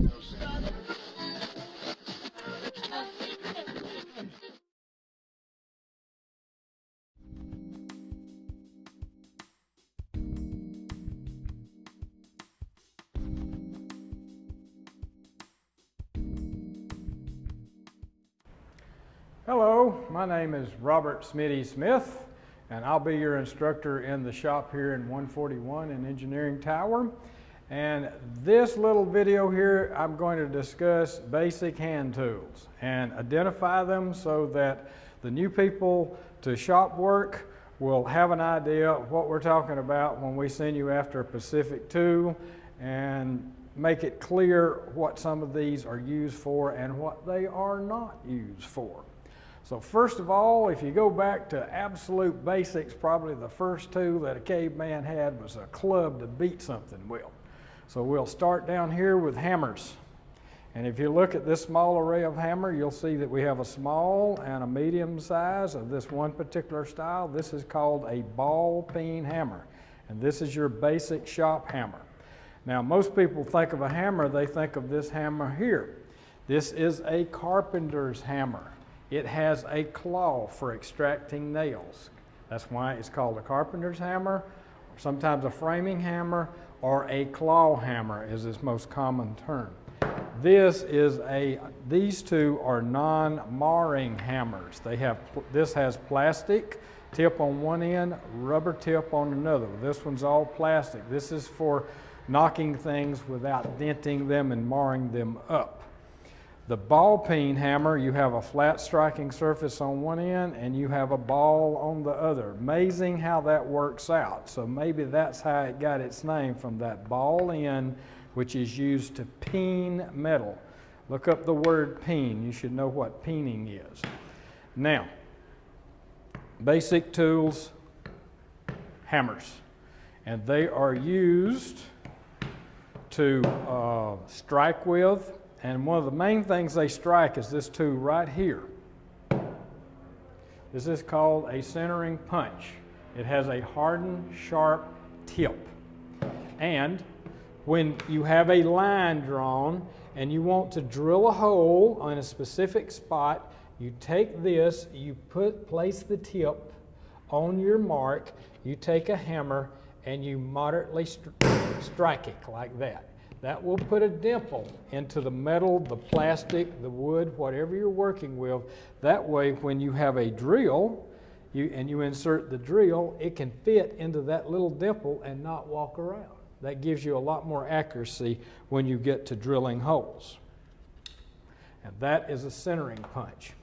Hello, my name is Robert Smitty Smith, and I'll be your instructor in the shop here in 141 in Engineering Tower. And this little video here, I'm going to discuss basic hand tools and identify them so that the new people to shop work will have an idea of what we're talking about when we send you after a specific tool, and make it clear what some of these are used for and what they are not used for. So first of all, if you go back to absolute basics, probably the first tool that a caveman had was a club to beat something with. So we'll start down here with hammers. And if you look at this small array of hammer, you'll see that we have a small and a medium size of this one particular style. This is called a ball peen hammer. And this is your basic shop hammer. Now most people think of a hammer, they think of this hammer here. This is a carpenter's hammer. It has a claw for extracting nails. That's why it's called a carpenter's hammer, sometimes a framing hammer, or a claw hammer is its most common term. These two are non-marring hammers. This has plastic tip on one end, rubber tip on another. This one's all plastic. This is for knocking things without denting them and marring them up. The ball peen hammer, you have a flat striking surface on one end and you have a ball on the other. Amazing how that works out. So maybe that's how it got its name, from that ball end, which is used to peen metal. Look up the word peen. You should know what peening is. Now, basic tools, hammers. And they are used to strike with. And one of the main things they strike is this tool right here. This is called a centering punch. It has a hardened, sharp tip. And when you have a line drawn and you want to drill a hole on a specific spot, you take this, you place the tip on your mark, you take a hammer and you moderately strike it like that. That will put a dimple into the metal, the plastic, the wood, whatever you're working with. That way, when you have a drill and you insert the drill, it can fit into that little dimple and not walk around. That gives you a lot more accuracy when you get to drilling holes. And that is a centering punch.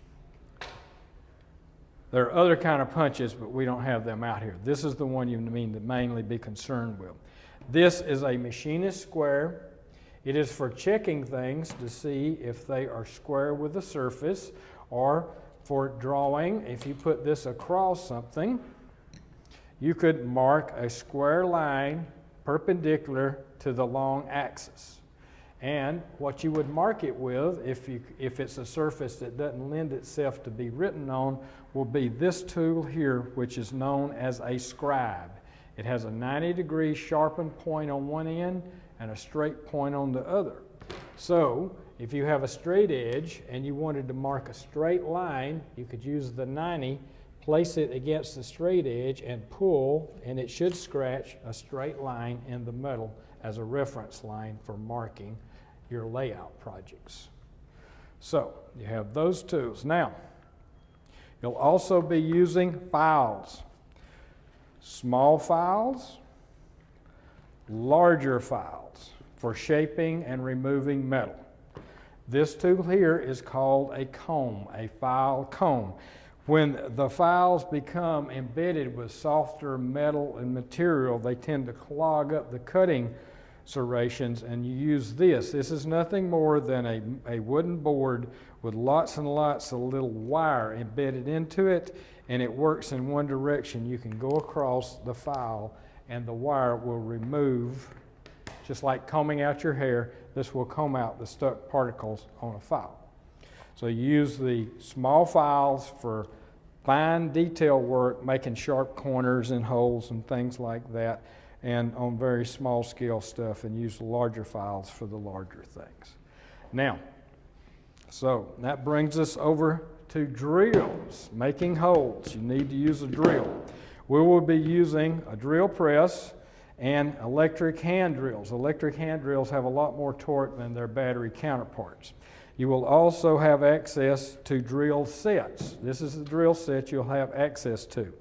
There are other kind of punches, but we don't have them out here. This is the one you mean to mainly be concerned with. This is a machinist square. It is for checking things to see if they are square with the surface, or for drawing. If you put this across something, you could mark a square line perpendicular to the long axis. And what you would mark it with, if it's a surface that doesn't lend itself to be written on, will be this tool here, which is known as a scribe. It has a 90-degree sharpened point on one end and a straight point on the other. So if you have a straight edge and you wanted to mark a straight line, you could use the 90, place it against the straight edge and pull, and it should scratch a straight line in the metal as a reference line for marking your layout projects. So you have those tools. Now, you'll also be using files. Small files, larger files for shaping and removing metal. This tool here is called a comb, a file comb. When the files become embedded with softer metal and material, they tend to clog up the cutting serrations, and you use this. This is nothing more than a wooden board with lots and lots of little wire embedded into it, and it works in one direction. You can go across the file and the wire will remove, just like combing out your hair, this will comb out the stuck particles on a file. So you use the small files for fine detail work, making sharp corners and holes and things like that, and on very small scale stuff, and use the larger files for the larger things. Now, so that brings us over to drills, making holes. You need to use a drill. We will be using a drill press and electric hand drills. Electric hand drills have a lot more torque than their battery counterparts. You will also have access to drill sets. This is the drill set you'll have access to.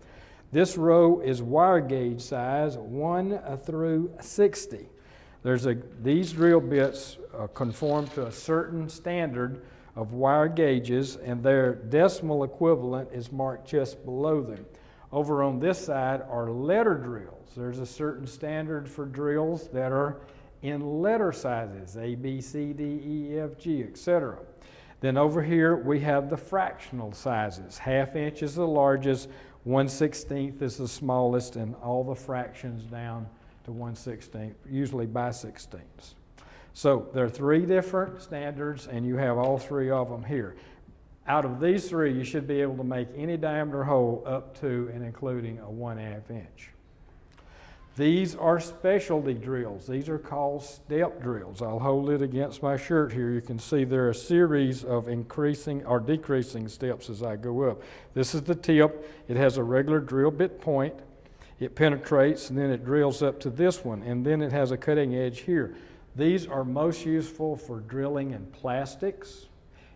This row is wire gauge size 1 through 60. These drill bits conform to a certain standard of wire gauges, and their decimal equivalent is marked just below them. Over on this side are letter drills. There's a certain standard for drills that are in letter sizes, A, B, C, D, E, F, G, etc. Then over here we have the fractional sizes. 1/2 inch is the largest, 1/16 is the smallest, and all the fractions down to 1/16, usually by 16ths. So there are 3 different standards, and you have all 3 of them here. Out of these 3, you should be able to make any diameter hole up to and including a 1/2 inch. These are specialty drills. These are called step drills. I'll hold it against my shirt here. You can see there are a series of increasing or decreasing steps as I go up. This is the tip. It has a regular drill bit point. It penetrates, and then it drills up to this one, and then it has a cutting edge here. These are most useful for drilling in plastics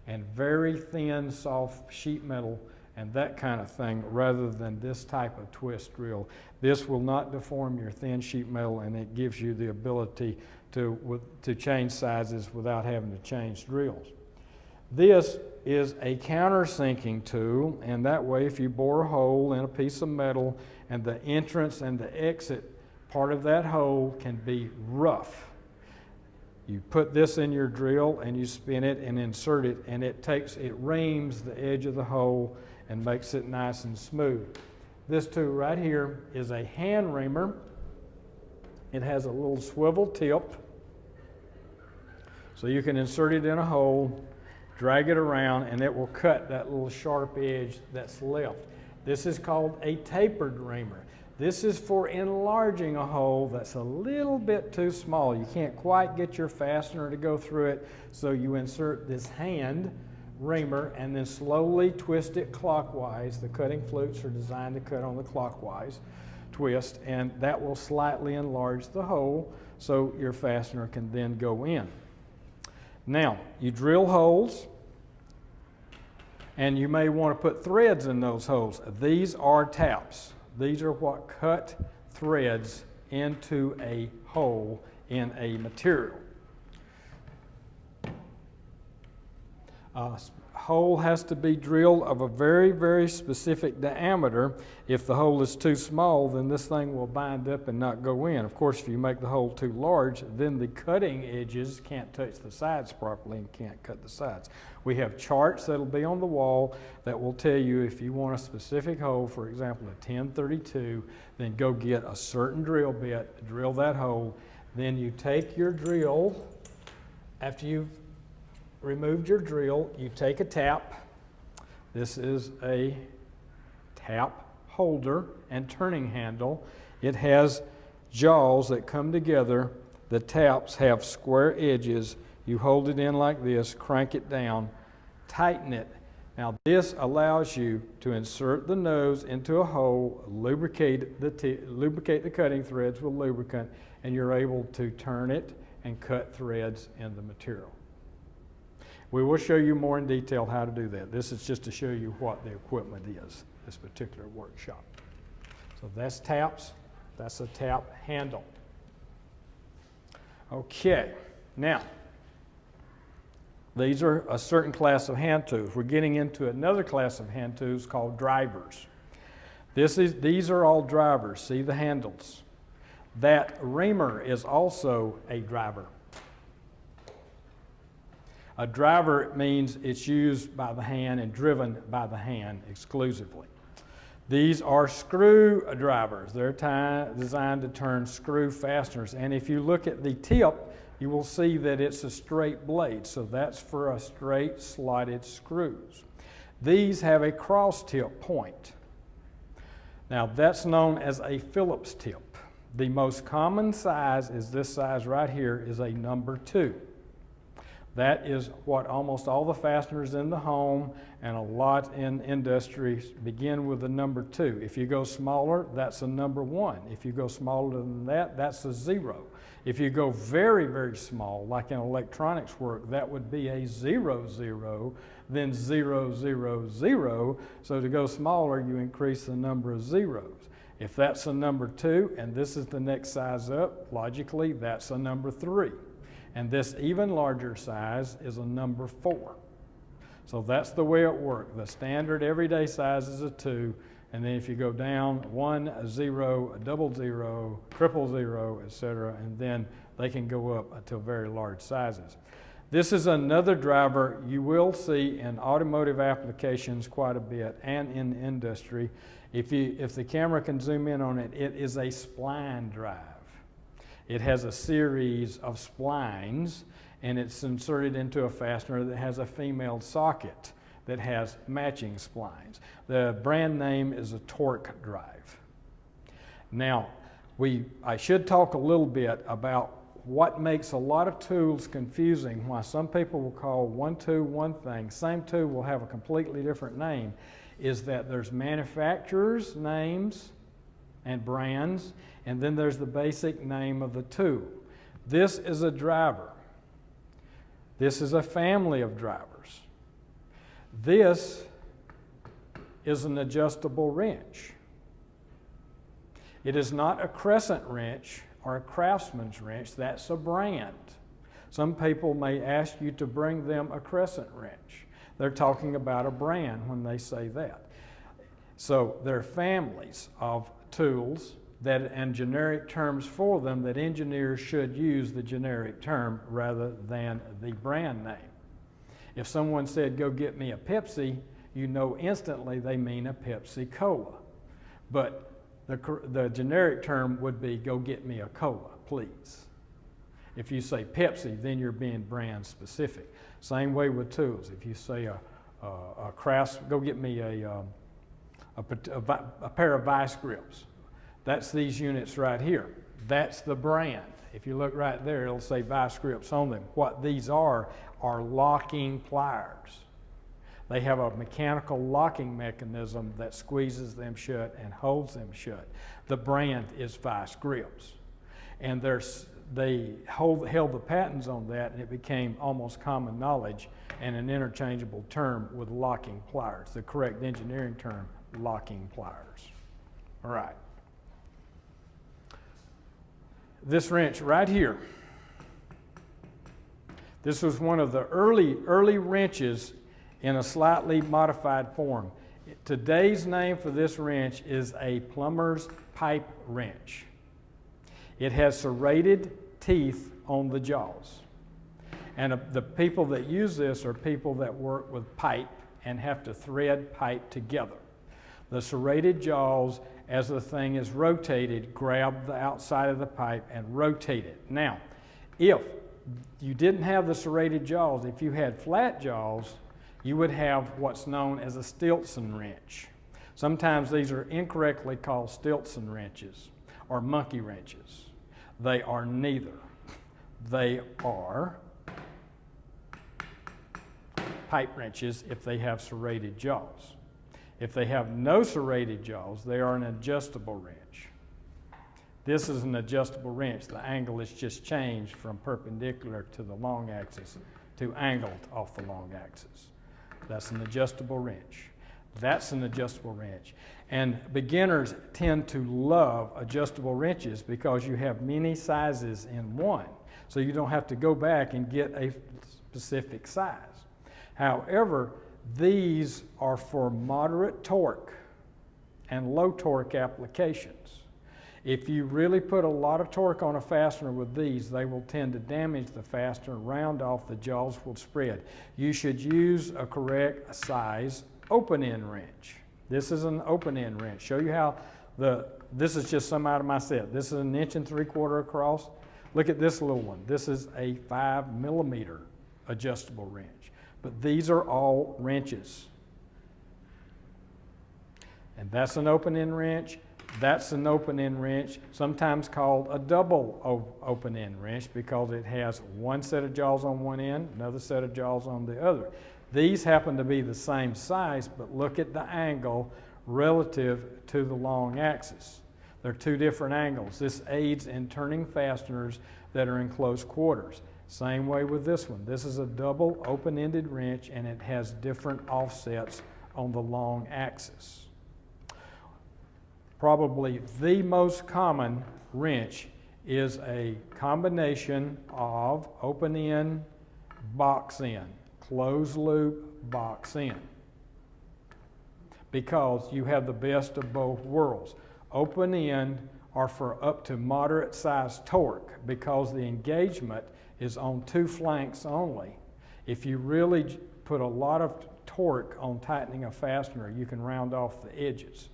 and very thin, soft sheet metal and that kind of thing, rather than this type of twist drill. This will not deform your thin sheet metal, and it gives you the ability to change sizes without having to change drills. This is a countersinking tool, and that way if you bore a hole in a piece of metal and the entrance and the exit part of that hole can be rough, you put this in your drill and you spin it and insert it, and it reams the edge of the hole and makes it nice and smooth. This tool right here is a hand reamer. It has a little swivel tip, so you can insert it in a hole, drag it around, and it will cut that little sharp edge that's left. This is called a tapered reamer. This is for enlarging a hole that's a little bit too small. You can't quite get your fastener to go through it, so you insert this hand reamer and then slowly twist it clockwise. The cutting flutes are designed to cut on the clockwise twist, and that will slightly enlarge the hole so your fastener can then go in. Now, you drill holes, and you may want to put threads in those holes. These are taps. These are what cut threads into a hole in a material. A hole has to be drilled of a very, very specific diameter. If the hole is too small, then this thing will bind up and not go in. Of course, if you make the hole too large, then the cutting edges can't touch the sides properly and can't cut the sides. We have charts that will be on the wall that will tell you if you want a specific hole, for example, a 1032, then go get a certain drill bit, drill that hole. Then you take your drill, after you've removed your drill, you take a tap. This is a tap holder and turning handle. It has jaws that come together. The taps have square edges. You hold it in like this, crank it down, tighten it. Now this allows you to insert the nose into a hole, lubricate the cutting threads with lubricant, and you're able to turn it and cut threads in the material. We will show you more in detail how to do that. This is just to show you what the equipment is, this particular workshop. So that's taps, that's a tap handle. Okay, now, these are a certain class of hand tools. We're getting into another class of hand tools called drivers. These are all drivers. See the handles. That reamer is also a driver. A driver means it's used by the hand and driven by the hand exclusively. These are screw drivers. They're designed to turn screw fasteners. And if you look at the tip, you will see that it's a straight blade. So that's for a straight slotted screws. These have a cross tip point. Now that's known as a Phillips tip. The most common size is this size right here, is a number 2. That is what almost all the fasteners in the home and a lot in industry begin with the number 2. If you go smaller, that's a number 1. If you go smaller than that, that's a 0. If you go very, very small, like in electronics work, that would be a 0, 0, then 0, 0, 0. So to go smaller, you increase the number of zeros. If that's a number 2, and this is the next size up, logically, that's a number 3. And this even larger size is a number 4. So that's the way it works. The standard everyday size is a 2, and then if you go down, 1, a 0, a double 0, triple 0, etc., and then they can go up until very large sizes. This is another driver you will see in automotive applications quite a bit and in industry. If the camera can zoom in on it, it is a spline drive. It has a series of splines, and it's inserted into a fastener that has a female socket that has matching splines. The brand name is a torque drive. Now, I should talk a little bit about what makes a lot of tools confusing, why some people will call one tool one thing, same tool will have a completely different name, is that there's manufacturers' names and brands, and then there's the basic name of the tool. This is a driver. This is a family of drivers. This is an adjustable wrench. It is not a crescent wrench or a craftsman's wrench, that's a brand. Some people may ask you to bring them a crescent wrench. They're talking about a brand when they say that. So there are families of tools and generic terms for them that engineers should use the generic term rather than the brand name. If someone said, go get me a Pepsi, you know instantly they mean a Pepsi Cola. But the generic term would be, go get me a cola, please. If you say Pepsi, then you're being brand specific. Same way with tools. If you say go get me a pair of vice grips. That's these units right here. That's the brand. If you look right there, it'll say vice grips on them. What these are locking pliers. They have a mechanical locking mechanism that squeezes them shut and holds them shut. The brand is vice grips. And they held the patents on that, and it became almost common knowledge and an interchangeable term with locking pliers. The correct engineering term, locking pliers. All right. This wrench right here. This was one of the early wrenches in a slightly modified form. Today's name for this wrench is a plumber's pipe wrench. It has serrated teeth on the jaws. And the people that use this are people that work with pipe and have to thread pipe together. The serrated jaws, as the thing is rotated, grab the outside of the pipe and rotate it. Now, if you didn't have the serrated jaws, if you had flat jaws, you would have what's known as a Stilson wrench. Sometimes these are incorrectly called Stilson wrenches or monkey wrenches. They are neither. They are pipe wrenches if they have serrated jaws. If they have no serrated jaws, they are an adjustable wrench. This is an adjustable wrench. The angle is just changed from perpendicular to the long axis to angled off the long axis. That's an adjustable wrench. That's an adjustable wrench. And beginners tend to love adjustable wrenches because you have many sizes in one. So you don't have to go back and get a specific size. However, these are for moderate torque and low torque applications. If you really put a lot of torque on a fastener with these, they will tend to damage the fastener, round off, the jaws will spread. You should use a correct size open-end wrench. This is an open-end wrench. Show you how this is just some out of my set. This is 1 3/4 inch across. Look at this little one. This is a 5mm adjustable wrench. But these are all wrenches. And that's an open-end wrench. That's an open-end wrench, sometimes called a double open-end wrench because it has one set of jaws on one end, another set of jaws on the other. These happen to be the same size, but look at the angle relative to the long axis. They're two different angles. This aids in turning fasteners that are in close quarters. Same way with this one. This is a double open-ended wrench and it has different offsets on the long axis. Probably the most common wrench is a combination of open-end, box-end, closed-loop, box-end, because you have the best of both worlds. Open-end are for up to moderate size torque because the engagement is on two flanks only. If you really put a lot of torque on tightening a fastener, you can round off the edges.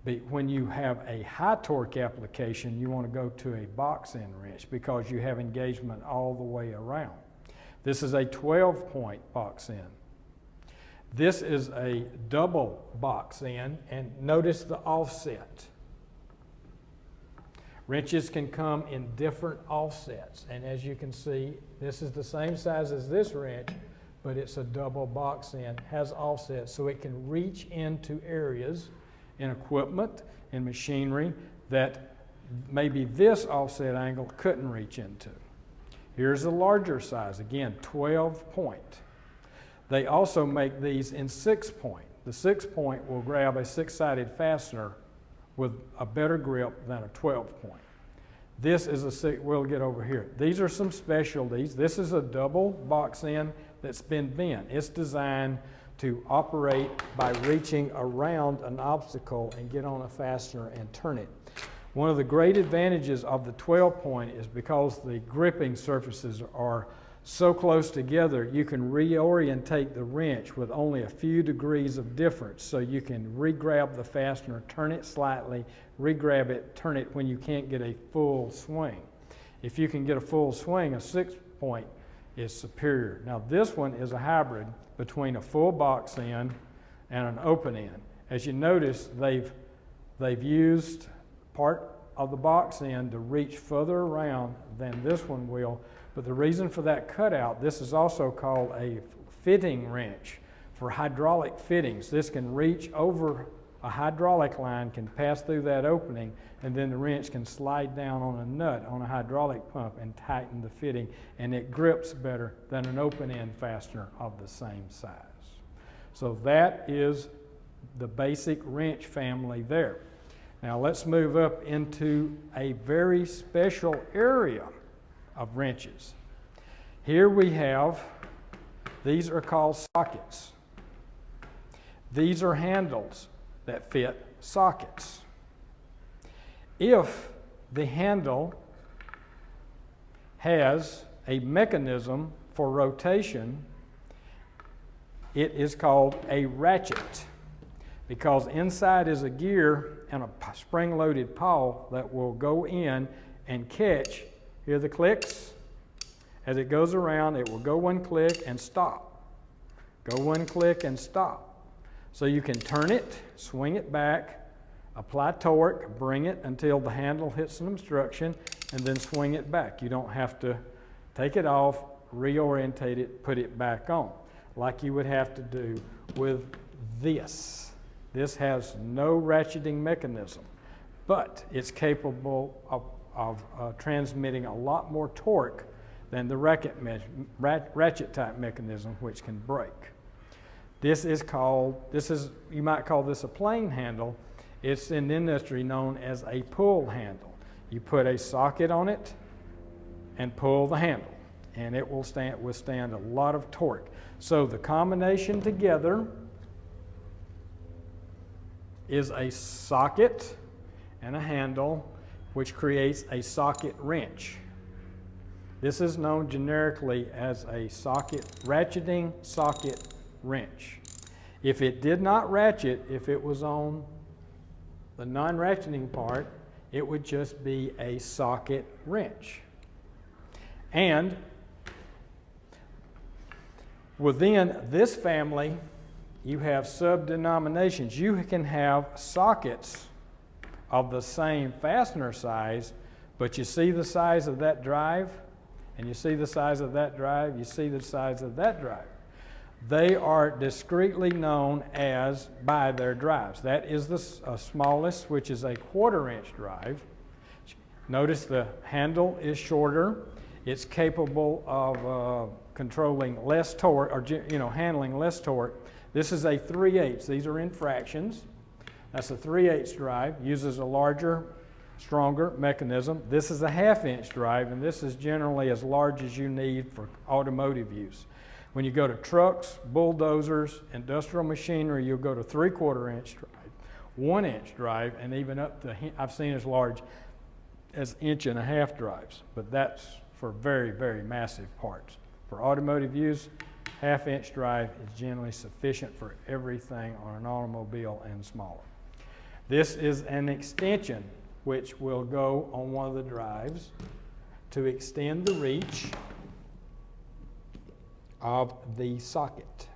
But when you have a high torque application, you want to go to a box-end wrench because you have engagement all the way around. This is a 12-point box-end. This is a double box-end, and notice the offset. Wrenches can come in different offsets, and as you can see, this is the same size as this wrench, but it's a double box end, has offsets, so it can reach into areas in equipment, in machinery, that maybe this offset angle couldn't reach into. Here's a larger size, again, 12-point. They also make these in 6-point. The 6-point will grab a 6-sided fastener with a better grip than a 12-point. This is we'll get over here. These are some specialties. This is a double box end that's been bent. It's designed to operate by reaching around an obstacle and get on a fastener and turn it. One of the great advantages of the 12-point is because the gripping surfaces are so close together, you can reorientate the wrench with only a few degrees of difference. So you can re-grab the fastener, turn it slightly, re-grab it, turn it when you can't get a full swing. If you can get a full swing, a 6-point is superior. Now this one is a hybrid between a full box end and an open end. As you notice, they've used part of the box end to reach further around than this one will. But the reason for that cutout, this is also called a fitting wrench for hydraulic fittings. This can reach over a hydraulic line, can pass through that opening, and then the wrench can slide down on a nut on a hydraulic pump and tighten the fitting, and it grips better than an open-end fastener of the same size. So that is the basic wrench family there. Now let's move up into a very special area of wrenches. Here we have, these are called sockets. These are handles that fit sockets. If the handle has a mechanism for rotation, it is called a ratchet, because inside is a gear and a spring-loaded pawl that will go in and catch. Hear the clicks? As it goes around, it will go one click and stop. Go one click and stop. So you can turn it, swing it back, apply torque, bring it until the handle hits an obstruction, and then swing it back. You don't have to take it off, reorientate it, put it back on, like you would have to do with this. This has no ratcheting mechanism, but it's capable of transmitting a lot more torque than the ratchet type mechanism, which can break. This is called, you might call this a plain handle. It's in the industry known as a pull handle. You put a socket on it and pull the handle, and it will withstand a lot of torque. So the combination together is a socket and a handle, which creates a socket wrench. This is known generically as a ratcheting socket wrench. If it did not ratchet, if it was on the non-ratcheting part, it would just be a socket wrench. And within this family, you have sub-denominations. You can have sockets of the same fastener size, but you see the size of that drive, and you see the size of that drive, you see the size of that drive. They are discretely known as by their drives. That is the smallest, which is a 1/4 inch drive. Notice the handle is shorter. It's capable of controlling less torque, or handling less torque. This is a 3/8. These are in fractions. That's a 3/8 drive. Uses a larger, stronger mechanism. This is a 1/2 inch drive, and this is generally as large as you need for automotive use. When you go to trucks, bulldozers, industrial machinery, you'll go to 3/4 inch drive, 1 inch drive, and even up to, I've seen as large as 1.5 inch drives, but that's for very, very massive parts. For automotive use, 1/2 inch drive is generally sufficient for everything on an automobile and smaller. This is an extension which will go on one of the drives to extend the reach of the socket,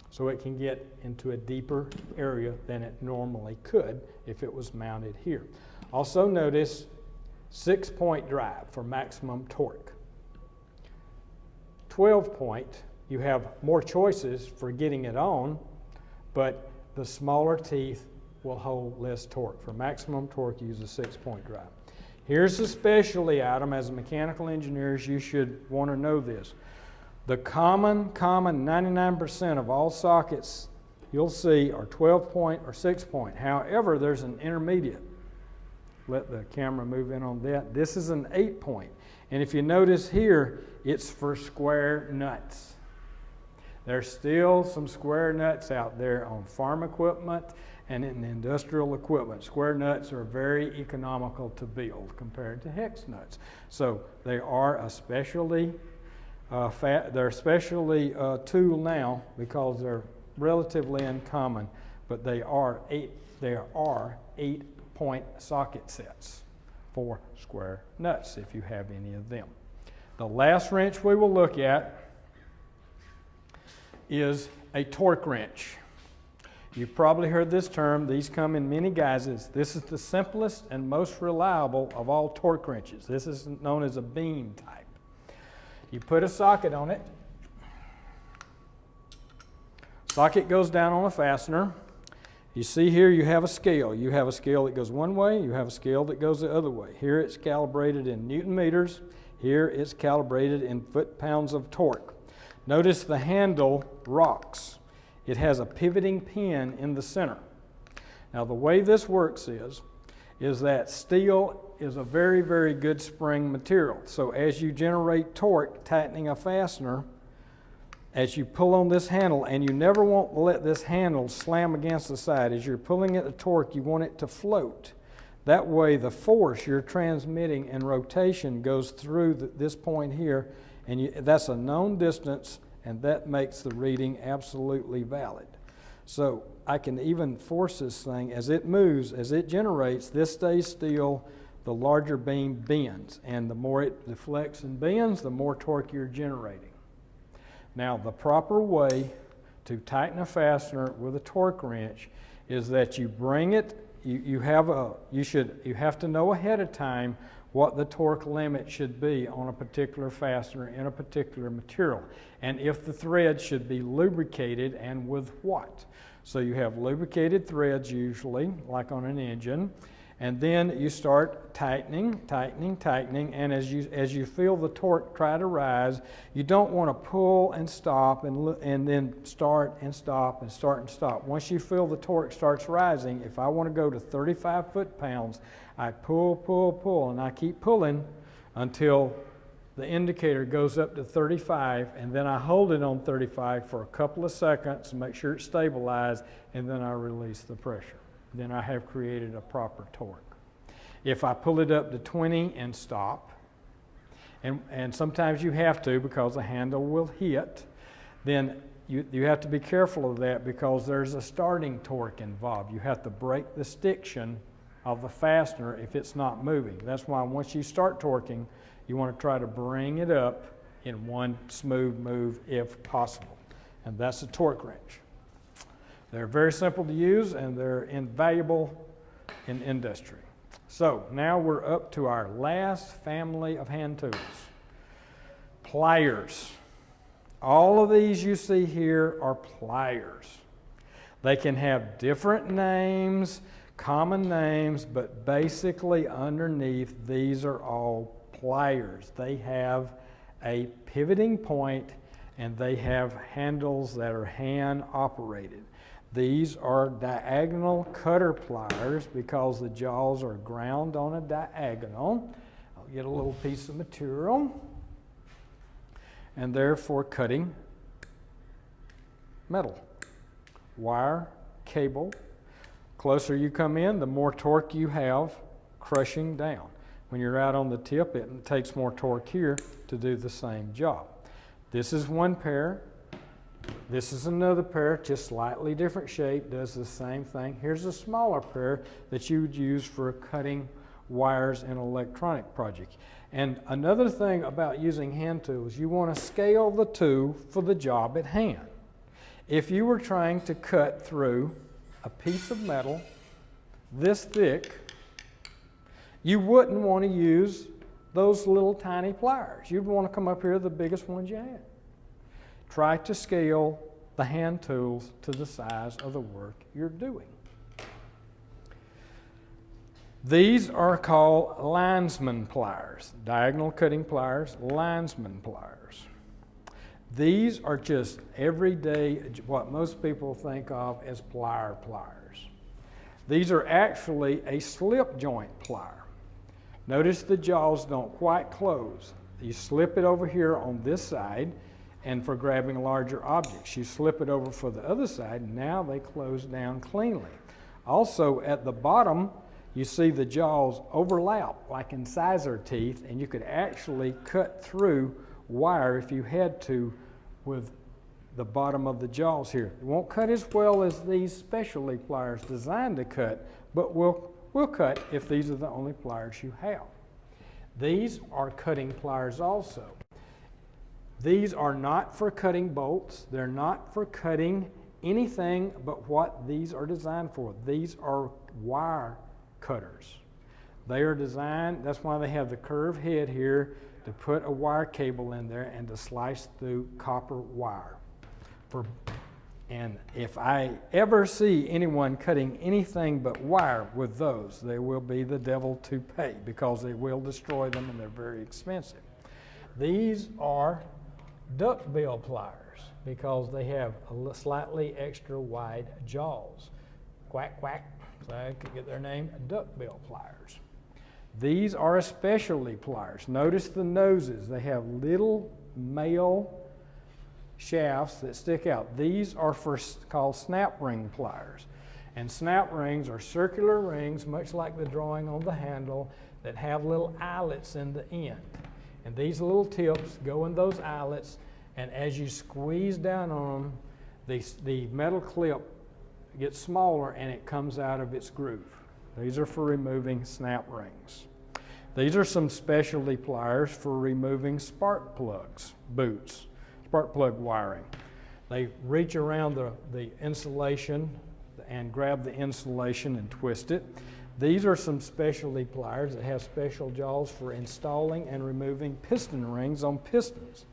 so it can get into a deeper area than it normally could if it was mounted here. Also notice 6-point drive for maximum torque. 12-point, you have more choices for getting it on, but the smaller teeth will hold less torque. For maximum torque, use a 6-point drive. Here's the specialty item. As mechanical engineers, you should want to know this. The common 99% of all sockets you'll see are 12-point or 6-point. However, there's an intermediate. Let the camera move in on that. This is an 8-point. And if you notice here, it's for square nuts. There's still some square nuts out there on farm equipment and in industrial equipment. Square nuts are very economical to build compared to hex nuts. So they are a specialty, they're a specialty tool now because they're relatively uncommon, but they are 8-point socket sets for square nuts if you have any of them. The last wrench we will look at is a torque wrench. You've probably heard this term. These come in many guises. This is the simplest and most reliable of all torque wrenches. This is known as a beam type. You put a socket on it. Socket goes down on a fastener. You see here you have a scale. You have a scale that goes one way. You have a scale that goes the other way. Here it's calibrated in Newton meters. Here it's calibrated in foot-pounds of torque. Notice the handle rocks. It has a pivoting pin in the center. Now the way this works is that steel is a very, very good spring material. So as you generate torque tightening a fastener, as you pull on this handle, and you never want to let this handle slam against the side. As you're pulling at the torque, you want it to float. That way the force you're transmitting in rotation goes through this point here, and that's a known distance, and that makes the reading absolutely valid. So I can even force this thing as it moves, as it generates. This stays still, the larger beam bends, and the more it deflects and bends, the more torque you're generating. Now the proper way to tighten a fastener with a torque wrench is that you bring it, you have to know ahead of time what the torque limit should be on a particular fastener in a particular material, and if the thread should be lubricated and with what. So you have lubricated threads usually, like on an engine, and then you start tightening, and as you feel the torque try to rise, you don't want to pull and stop and then start and stop and start and stop. Once you feel the torque starts rising, if I want to go to 35 foot-pounds, I pull, and I keep pulling until the indicator goes up to 35, and then I hold it on 35 for a couple of seconds to make sure it's stabilized, and then I release the pressure. Then I have created a proper torque. If I pull it up to 20 and stop, and sometimes you have to because the handle will hit, then you have to be careful of that because there's a starting torque involved. You have to break the stiction of the fastener if it's not moving. That's why once you start torquing, you want to try to bring it up in one smooth move if possible. And that's a torque wrench. They're very simple to use and they're invaluable in industry. So now we're up to our last family of hand tools. Pliers. All of these you see here are pliers. They can have different names, common names, but basically underneath these are all pliers. They have a pivoting point and they have handles that are hand operated. These are diagonal cutter pliers because the jaws are ground on a diagonal. I'll get a little piece of material, and they're for cutting metal, wire, cable. Closer you come in, the more torque you have crushing down. When you're out on the tip, it takes more torque here to do the same job. This is one pair. This is another pair, just slightly different shape, does the same thing. Here's a smaller pair that you would use for cutting wires in an electronic project. And another thing about using hand tools, you want to scale the tool for the job at hand. If you were trying to cut through a piece of metal this thick, you wouldn't want to use those little tiny pliers. You'd want to come up here with the biggest ones you had. Try to scale the hand tools to the size of the work you're doing. These are called linesman pliers, diagonal cutting pliers, linesman pliers. These are just everyday, what most people think of as pliers. These are actually a slip joint plier. Notice the jaws don't quite close. You slip it over here on this side, and for grabbing larger objects. You slip it over for the other side, and now they close down cleanly. Also, at the bottom, you see the jaws overlap like incisor teeth, and you could actually cut through wire if you had to with the bottom of the jaws here. It won't cut as well as these specialty pliers designed to cut, but will cut if these are the only pliers you have. These are cutting pliers also. These are not for cutting bolts. They're not for cutting anything but what these are designed for. These are wire cutters. They are designed, that's why they have the curved head here, to put a wire cable in there and to slice through copper wire. And if I ever see anyone cutting anything but wire with those, they will be the devil to pay because they will destroy them and they're very expensive. These are duckbill pliers because they have a slightly extra wide jaws. Quack, quack, so I could get their name, duckbill pliers. These are especially pliers. Notice the noses. They have little male shafts that stick out. These are called snap ring pliers. And snap rings are circular rings, much like the drawing on the handle, that have little eyelets in the end. And these little tips go in those eyelets, and as you squeeze down on them, the metal clip gets smaller and it comes out of its groove. These are for removing snap rings. These are some specialty pliers for removing spark plugs, spark plug wiring. They reach around the insulation and grab the insulation and twist it. These are some specialty pliers that have special jaws for installing and removing piston rings on pistons.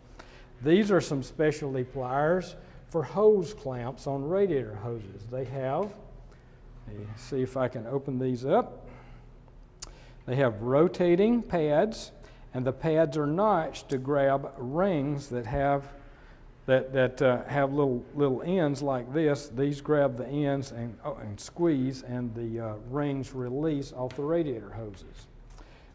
These are some specialty pliers for hose clamps on radiator hoses. They have, let's see if I can open these up. They have rotating pads, and the pads are notched to grab rings that have have little ends like this. These grab the ends and squeeze, and the rings release off the radiator hoses.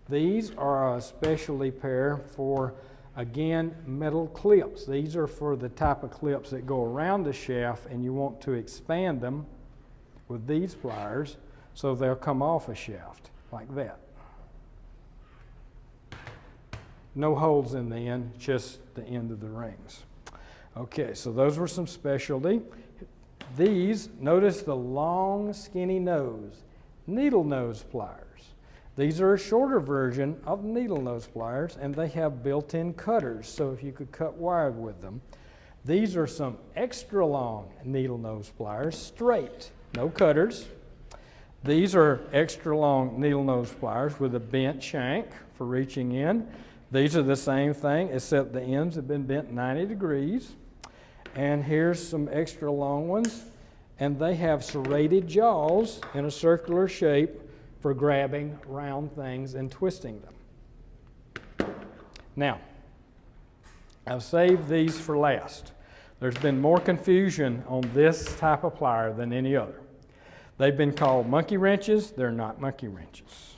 These are a specialty pair for, again, metal clips. These are for the type of clips that go around the shaft, and you want to expand them with these pliers so they'll come off a shaft like that. No holes in the end, just the end of the rings. Okay, so those were some specialty. These, notice the long, skinny nose, needle nose pliers. These are a shorter version of needle nose pliers, and they have built-in cutters, so if you could cut wire with them. These are some extra long needle nose pliers, straight, no cutters. These are extra long needle nose pliers with a bent shank for reaching in. These are the same thing, except the ends have been bent 90 degrees. And here's some extra long ones, and they have serrated jaws in a circular shape for grabbing round things and twisting them. Now, I've saved these for last. There's been more confusion on this type of plier than any other. They've been called monkey wrenches. They're not monkey wrenches.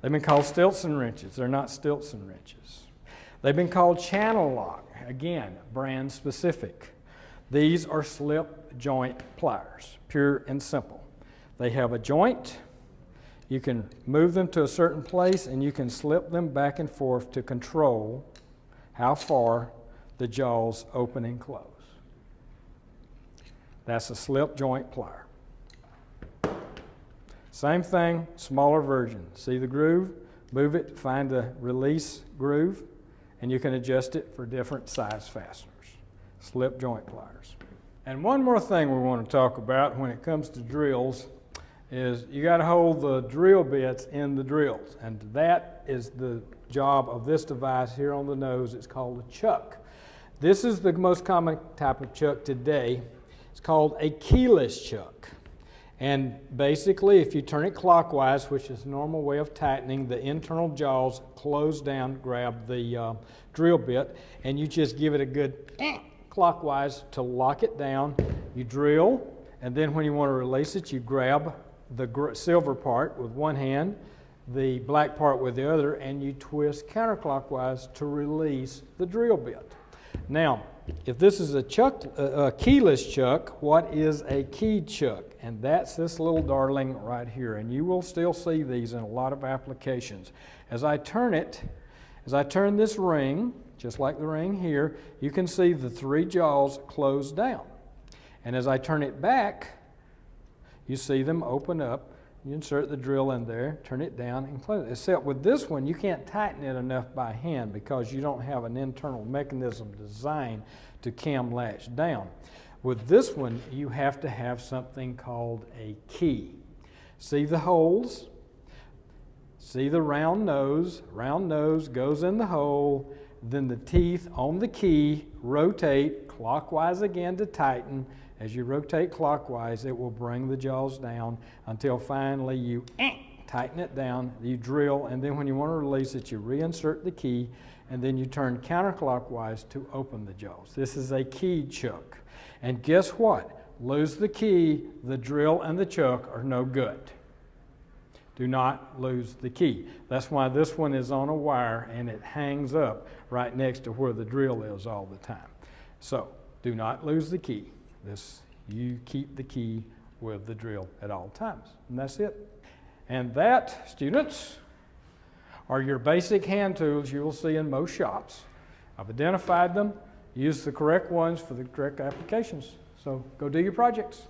They've been called Stilson wrenches. They're not Stilson wrenches. They've been called channel lock. Again, brand specific. These are slip joint pliers, pure and simple. They have a joint. You can move them to a certain place and you can slip them back and forth to control how far the jaws open and close. That's a slip joint plier. Same thing, smaller version. See the groove? Move it, find the release groove, and you can adjust it for different size fasteners. Slip joint pliers. And one more thing we want to talk about when it comes to drills is you got to hold the drill bits in the drills, and that is the job of this device here on the nose. It's called a chuck. This is the most common type of chuck today. It's called a keyless chuck. And basically, if you turn it clockwise, which is a normal way of tightening, the internal jaws close down, grab the drill bit, and you just give it a good clockwise to lock it down. You drill, and then when you want to release it, you grab the silver part with one hand, the black part with the other, and you twist counterclockwise to release the drill bit. Now, if this is a keyless chuck, what is a keyed chuck? And that's this little darling right here. And you will still see these in a lot of applications. As I turn this ring, just like the ring here, you can see the three jaws close down. And as I turn it back, you see them open up. You insert the drill in there, turn it down, and close it. Except with this one, you can't tighten it enough by hand because you don't have an internal mechanism designed to cam latch down. With this one, you have to have something called a key. See the holes? See the round nose? Round nose goes in the hole. Then the teeth on the key rotate clockwise again to tighten. As you rotate clockwise, it will bring the jaws down until finally you tighten it down, you drill, and then when you want to release it, you reinsert the key, and then you turn counterclockwise to open the jaws. This is a keyed chuck. And guess what? Lose the key, the drill and the chuck are no good. Do not lose the key. That's why this one is on a wire and it hangs up right next to where the drill is all the time. So, do not lose the key. You keep the key with the drill at all times. And that's it. And that, students, are your basic hand tools you will see in most shops. I've identified them. Use the correct ones for the correct applications. So go do your projects.